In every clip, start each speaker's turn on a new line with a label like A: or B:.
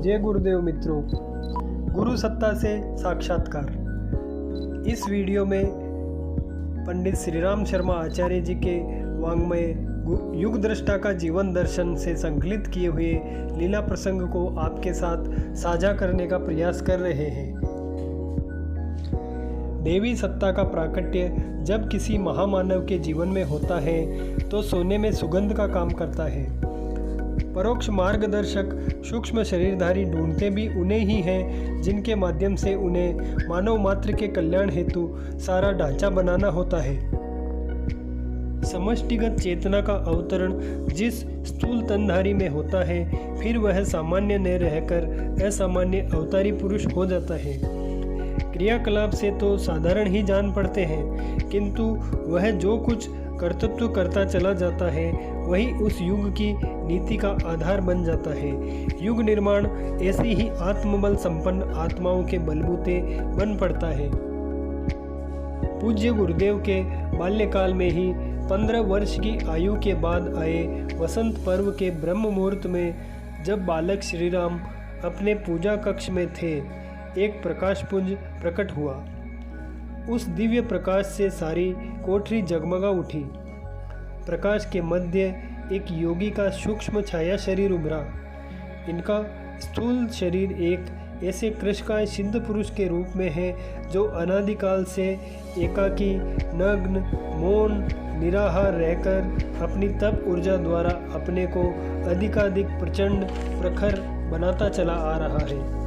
A: जय गुरुदेव मित्रों, गुरु सत्ता से साक्षात्कार। इस वीडियो में पंडित श्रीराम शर्मा आचार्य जी के वाङ्मय युग दृष्टा का जीवन दर्शन से संकलित किए हुए लीला प्रसंग को आपके साथ साझा करने का प्रयास कर रहे हैं। देवी सत्ता का प्राकट्य जब किसी महामानव के जीवन में होता है तो सोने में सुगंध का काम करता है। परोक्ष मार्गदर्शक सूक्ष्म शरीरधारी ढूंढते भी उन्हें ही हैं जिनके माध्यम से उन्हें मानव मात्र के कल्याण हेतु सारा ढांचा बनाना होता है। समष्टिगत चेतना का अवतरण जिस स्थूल तनधारी में होता है, फिर वह सामान्य न रहकर असामान्य अवतारी पुरुष हो जाता है। क्रियाकलाप से तो साधारण ही जान पड़ते हैं, किंतु वह जो कुछ कर्तृत्व करता चला जाता है वही उस युग की नीति का आधार बन जाता है। युग निर्माण ऐसी ही आत्मबल संपन्न आत्माओं के बलबूते बन पड़ता है। पूज्य गुरुदेव के बाल्यकाल में ही 15 वर्ष की आयु के बाद आए वसंत पर्व के ब्रह्म मुहूर्त में जब बालक श्रीराम अपने पूजा कक्ष में थे, एक प्रकाशपुंज प्रकट हुआ। उस दिव्य प्रकाश से सारी कोठरी जगमगा उठी। प्रकाश के मध्य एक योगी का सूक्ष्म छाया शरीर उभरा। इनका स्थूल शरीर एक ऐसे कृशकाय सिद्ध पुरुष के रूप में है जो अनादिकाल से एकाकी, नग्न, मौन, निराहार रहकर अपनी तप ऊर्जा द्वारा अपने को अधिकाधिक प्रचंड प्रखर बनाता चला आ रहा है।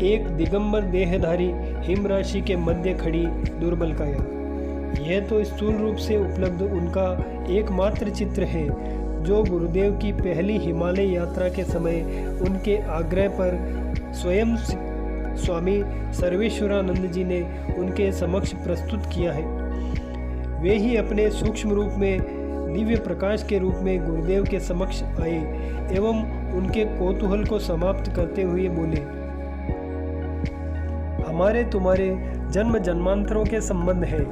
A: एक दिगंबर देहधारी हिमराशि के मध्य खड़ी दुर्बल काया, यह तो स्थूल रूप से उपलब्ध उनका एकमात्र चित्र है जो गुरुदेव की पहली हिमालय यात्रा के समय उनके आग्रह पर स्वयं स्वामी सर्वेश्वरानंद जी ने उनके समक्ष प्रस्तुत किया है। वे ही अपने सूक्ष्म रूप में दिव्य प्रकाश के रूप में गुरुदेव के समक्ष आए एवं उनके कौतूहल को समाप्त करते हुए बोले, हमारे तुम्हारे जन्म जन्मांतरों के संबंध हैं।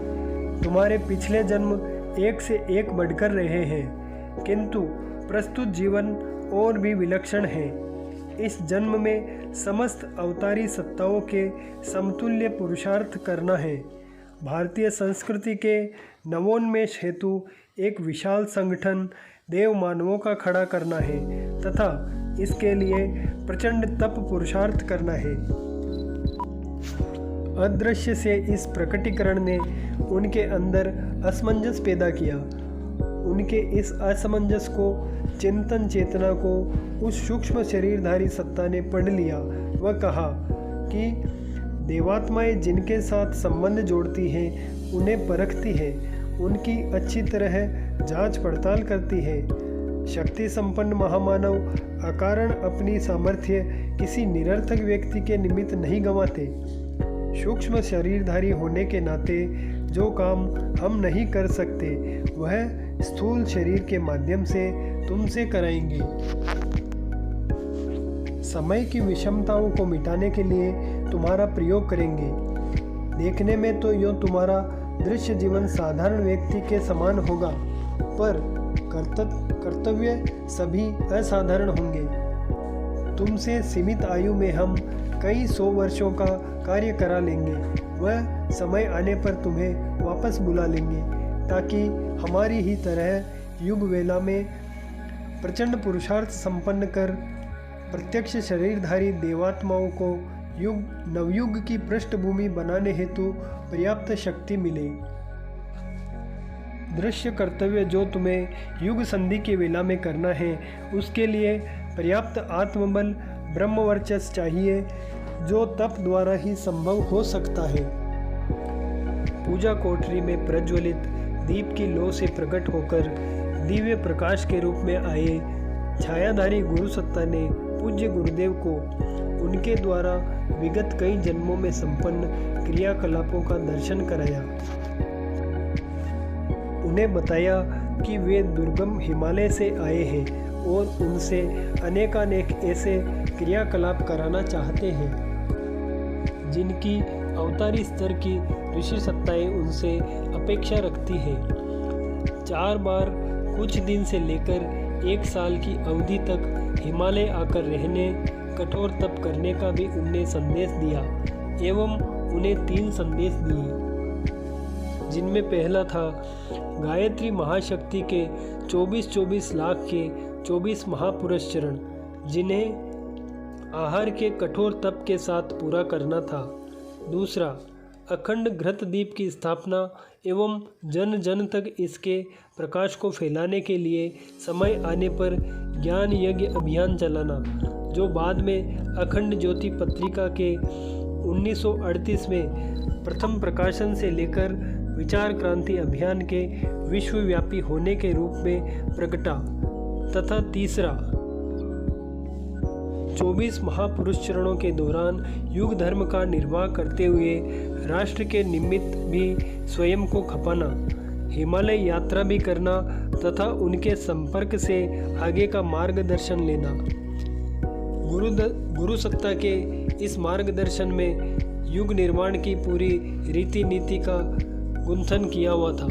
A: तुम्हारे पिछले जन्म एक से एक बढ़कर रहे हैं, किंतु प्रस्तुत जीवन और भी विलक्षण है। इस जन्म में समस्त अवतारी सत्ताओं के समतुल्य पुरुषार्थ करना है। भारतीय संस्कृति के नवोन्मेष हेतु एक विशाल संगठन देव मानवों का खड़ा करना है तथा इसके लिए प्रचंड तप पुरुषार्थ करना है। अदृश्य से इस प्रकटीकरण ने उनके अंदर असमंजस पैदा किया। उनके इस असमंजस को, चिंतन चेतना को उस सूक्ष्म शरीरधारी सत्ता ने पढ़ लिया। वह कहा कि देवात्माएं जिनके साथ संबंध जोड़ती हैं उन्हें परखती है, उनकी अच्छी तरह जांच पड़ताल करती है। शक्ति संपन्न महामानव अकारण अपनी सामर्थ्य किसी निरर्थक व्यक्ति के निमित्त नहीं गंवाते। सूक्ष्म शरीरधारी होने के नाते जो काम हम नहीं कर सकते वह स्थूल शरीर के माध्यम से तुमसे कराएंगे। समय की विषमताओं को मिटाने के लिए तुम्हारा प्रयोग करेंगे। देखने में तो यूँ तुम्हारा दृश्य जीवन साधारण व्यक्ति के समान होगा, पर कर्तव्य सभी असाधारण होंगे। तुमसे सीमित आयु में हम कई 100 वर्षों का कार्य करा लेंगे। वह समय आने पर तुम्हें वापस बुला लेंगे ताकि हमारी ही तरह युग वेला में प्रचंड पुरुषार्थ संपन्न कर प्रत्यक्ष शरीरधारी देवात्माओं को नवयुग की पृष्ठभूमि बनाने हेतु पर्याप्त शक्ति मिले। दृश्य कर्तव्य जो तुम्हें युग संधि के वेला में करना है, उसके लिए पर्याप्त आत्मबल ब्रह्मवर्चस्व चाहिए जो तप द्वारा ही संभव हो सकता है। पूजा कोठरी में प्रज्वलित दीप की लौ से प्रकट होकर दिव्य प्रकाश के रूप में आए छायाधारी गुरु सत्ता ने पूज्य गुरुदेव को उनके द्वारा विगत कई जन्मों में संपन्न क्रियाकलापों का दर्शन कराया। उन्हें बताया कि वे दुर्गम हिमालय से आए हैं और उनसे अनेकानेक ऐसे क्रियाकलाप कराना चाहते हैं जिनकी अवतारी स्तर की ऋषि सत्ताएं उनसे अपेक्षा रखती हैं। 4 बार कुछ दिन से लेकर 1 साल की अवधि तक हिमालय आकर रहने, कठोर तप करने का भी उनने संदेश दिया एवं उन्हें 3 संदेश दिए, जिनमें पहला था गायत्री महाशक्ति के 24-24 लाख के 24 महापुरुष चरण, जिन्हें आहार के कठोर तप के साथ पूरा करना था। दूसरा, अखंड घृतदीप की स्थापना एवं जन जन तक इसके प्रकाश को फैलाने के लिए समय आने पर ज्ञान यज्ञ अभियान चलाना, जो बाद में अखंड ज्योति पत्रिका के 1938 में प्रथम प्रकाशन से लेकर विचार क्रांति अभियान के विश्वव्यापी होने के रूप में प्रकटा। तथा तीसरा, 24 महापुरुष चरणों के दौरान युग धर्म का निर्वाह करते हुए राष्ट्र के निमित्त भी स्वयं को खपाना, हिमालय यात्रा भी करना तथा उनके संपर्क से आगे का मार्गदर्शन लेना। गुरु सत्ता के इस मार्गदर्शन में युग निर्माण की पूरी रीति नीति का गुंथन किया हुआ था।